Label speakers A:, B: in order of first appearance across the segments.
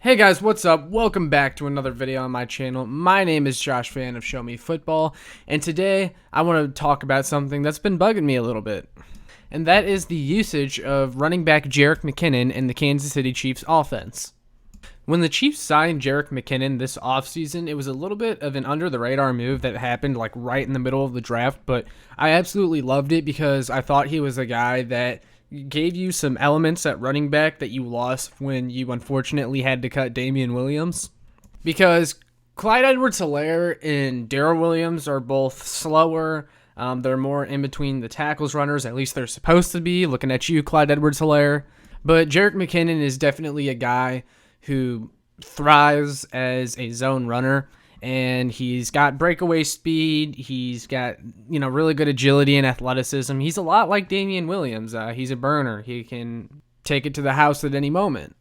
A: Hey guys, what's up? Welcome back to another video on my channel. My name is Josh, fan of Show Me Football, and today I want to talk about something that's been bugging me a little bit, and that is the usage of running back Jerick McKinnon in the Kansas City Chiefs offense. When the Chiefs signed Jerick McKinnon this offseason, it was a little bit of an under-the-radar move that happened like right in the middle of the draft, but I absolutely loved it because I thought he was a guy that gave you some elements at running back that you lost when you unfortunately had to cut Damian Williams. Because Clyde EdwardsHelaire and Darrell Williams are both slower. They're more in between the tackles runners, at least they're supposed to be. Looking at you, Clyde EdwardsHelaire. But Jerick McKinnon is definitely a guy who thrives as a zone runner. And he's got breakaway speed. He's got, really good agility and athleticism. He's a lot like Damian Williams. He's a burner. He can take it to the house at any moment.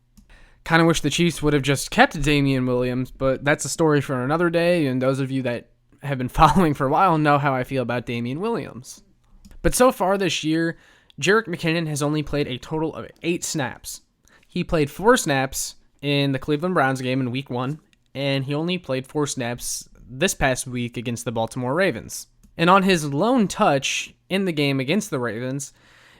A: Kind of wish the Chiefs would have just kept Damian Williams, but that's a story for another day. And those of you that have been following for a while know how I feel about Damian Williams. But so far this year, Jerick McKinnon has only played a total of 8 snaps. He played 4 snaps in the Cleveland Browns game in Week 1. And he only played 4 snaps this past week against the Baltimore Ravens. And on his lone touch in the game against the Ravens,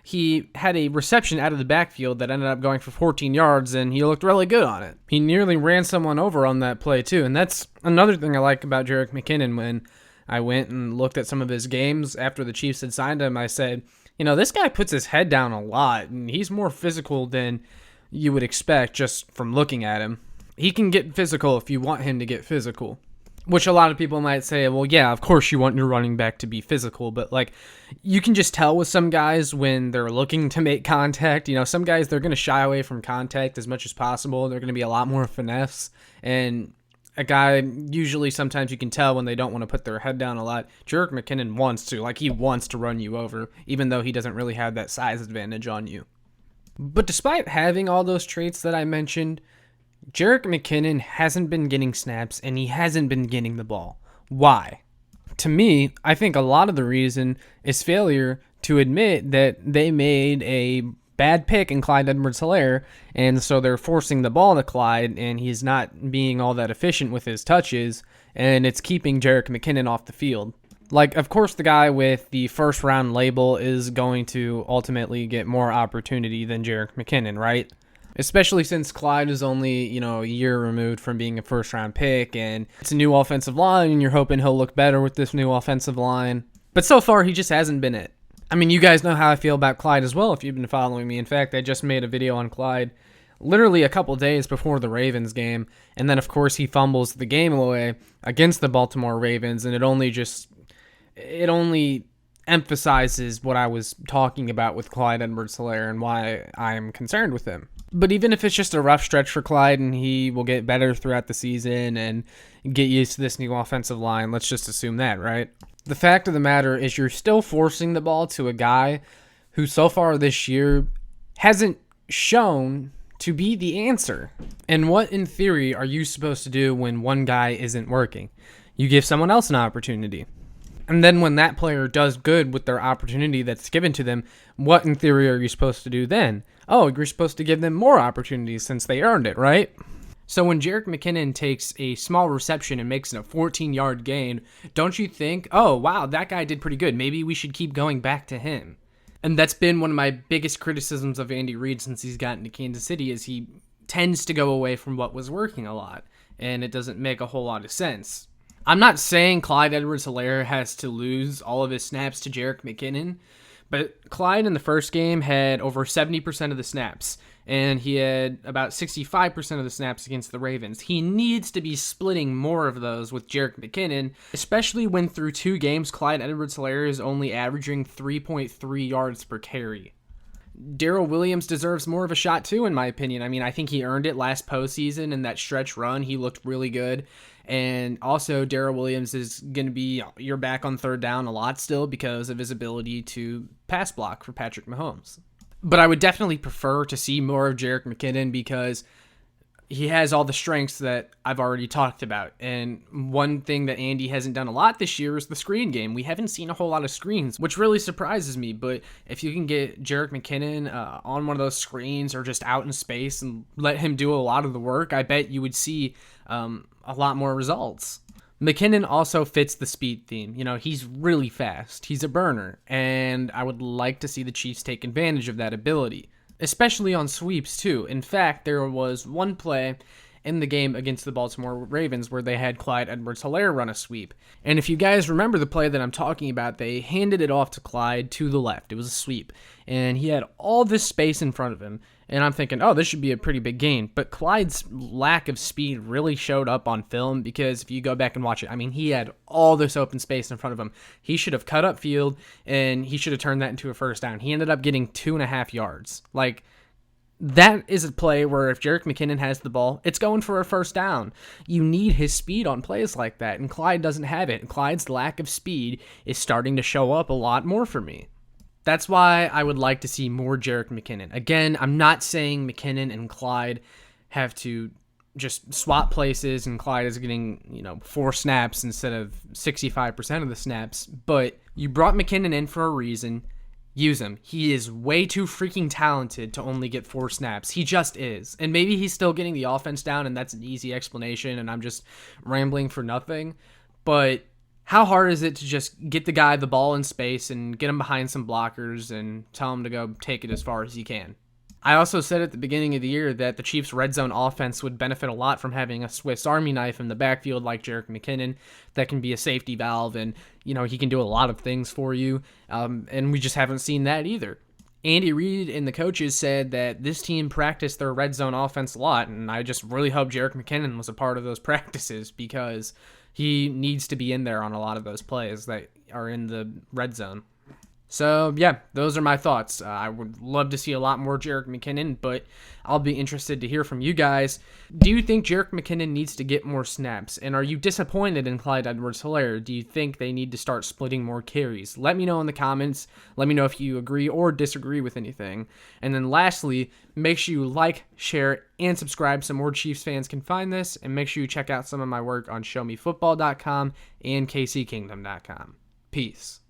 A: he had a reception out of the backfield that ended up going for 14 yards, and he looked really good on it. He nearly ran someone over on that play, too. And that's another thing I like about Jerick McKinnon. When I went and looked at some of his games after the Chiefs had signed him, I said, this guy puts his head down a lot, and he's more physical than you would expect just from looking at him. He can get physical if you want him to get physical, which a lot of people might say, well, yeah, of course you want your running back to be physical, but you can just tell with some guys when they're looking to make contact. Some guys, they're going to shy away from contact as much as possible. They're going to be a lot more finesse, and a guy, usually sometimes you can tell when they don't want to put their head down a lot. Jerick McKinnon wants to, he wants to run you over, even though he doesn't really have that size advantage on you. But despite having all those traits that I mentioned, Jerick McKinnon hasn't been getting snaps, and he hasn't been getting the ball. Why? To me, I think a lot of the reason is failure to admit that they made a bad pick in Clyde EdwardsHelaire, and so they're forcing the ball to Clyde, and he's not being all that efficient with his touches, and it's keeping Jerick McKinnon off the field. Of course, the guy with the first-round label is going to ultimately get more opportunity than Jerick McKinnon, right? Especially since Clyde is only, a year removed from being a first-round pick, and it's a new offensive line, and you're hoping he'll look better with this new offensive line. But so far, he just hasn't been it. You guys know how I feel about Clyde as well if you've been following me. In fact, I just made a video on Clyde literally a couple days before the Ravens game, and then, of course, he fumbles the game away against the Baltimore Ravens, and it only emphasizes what I was talking about with Clyde EdwardsHelaire and why I'm concerned with him. But even if it's just a rough stretch for Clyde and he will get better throughout the season and get used to this new offensive line, let's just assume that, right? The fact of the matter is you're still forcing the ball to a guy who so far this year hasn't shown to be the answer. And what, in theory, are you supposed to do when one guy isn't working? You give someone else an opportunity. And then when that player does good with their opportunity that's given to them, what in theory are you supposed to do then? Oh, you're supposed to give them more opportunities since they earned it, right? So when Jerick McKinnon takes a small reception and makes it a 14-yard gain, don't you think, oh, wow, that guy did pretty good. Maybe we should keep going back to him. And that's been one of my biggest criticisms of Andy Reid since he's gotten to Kansas City is he tends to go away from what was working a lot, and it doesn't make a whole lot of sense. I'm not saying Clyde EdwardsHelaire has to lose all of his snaps to Jerick McKinnon, but Clyde in the first game had over 70% of the snaps, and he had about 65% of the snaps against the Ravens. He needs to be splitting more of those with Jerick McKinnon, especially when through 2 games, Clyde EdwardsHelaire is only averaging 3.3 yards per carry. Darrell Williams deserves more of a shot too, in my opinion. I think he earned it last postseason in that stretch run. He looked really good. And also, Darrell Williams is going to be your back on third down a lot still because of his ability to pass block for Patrick Mahomes. But I would definitely prefer to see more of Jerick McKinnon because he has all the strengths that I've already talked about. And one thing that Andy hasn't done a lot this year is the screen game. We haven't seen a whole lot of screens, which really surprises me. But if you can get Jerick McKinnon on one of those screens or just out in space and let him do a lot of the work, I bet you would see a lot more results. McKinnon also fits the speed theme. You know, he's really fast. He's a burner. And I would like to see the Chiefs take advantage of that ability, especially on sweeps too. In fact, there was one play in the game against the Baltimore Ravens where they had Clyde EdwardsHelaire run a sweep. And if you guys remember the play that I'm talking about, they handed it off to Clyde to the left. It was a sweep. And he had all this space in front of him. And I'm thinking, oh, this should be a pretty big gain. But Clyde's lack of speed really showed up on film, because if you go back and watch it, I mean, he had all this open space in front of him. He should have cut up field, and he should have turned that into a first down. He ended up getting 2.5 yards. Like, that is a play where if Jerick McKinnon has the ball, it's going for a first down. You need his speed on plays like that, and Clyde doesn't have it. Clyde's lack of speed is starting to show up a lot more for me. That's why I would like to see more Jerick McKinnon. Again, I'm not saying McKinnon and Clyde have to just swap places and Clyde is getting, 4 snaps instead of 65% of the snaps, but you brought McKinnon in for a reason. Use him. He is way too freaking talented to only get 4 snaps. He just is. And maybe he's still getting the offense down, and that's an easy explanation, and I'm just rambling for nothing. But how hard is it to just get the guy the ball in space and get him behind some blockers and tell him to go take it as far as he can? I also said at the beginning of the year that the Chiefs' red zone offense would benefit a lot from having a Swiss Army knife in the backfield like Jerick McKinnon that can be a safety valve, and he can do a lot of things for you, and we just haven't seen that either. Andy Reid and the coaches said that this team practiced their red zone offense a lot, and I just really hope Jerick McKinnon was a part of those practices, because he needs to be in there on a lot of those plays that are in the red zone. So, yeah, those are my thoughts. I would love to see a lot more Jerick McKinnon, but I'll be interested to hear from you guys. Do you think Jerick McKinnon needs to get more snaps? And are you disappointed in Clyde EdwardsHelaire? Do you think they need to start splitting more carries? Let me know in the comments. Let me know if you agree or disagree with anything. And then lastly, make sure you like, share, and subscribe so more Chiefs fans can find this. And make sure you check out some of my work on ShowMeFootball.com and KCKingdom.com. Peace.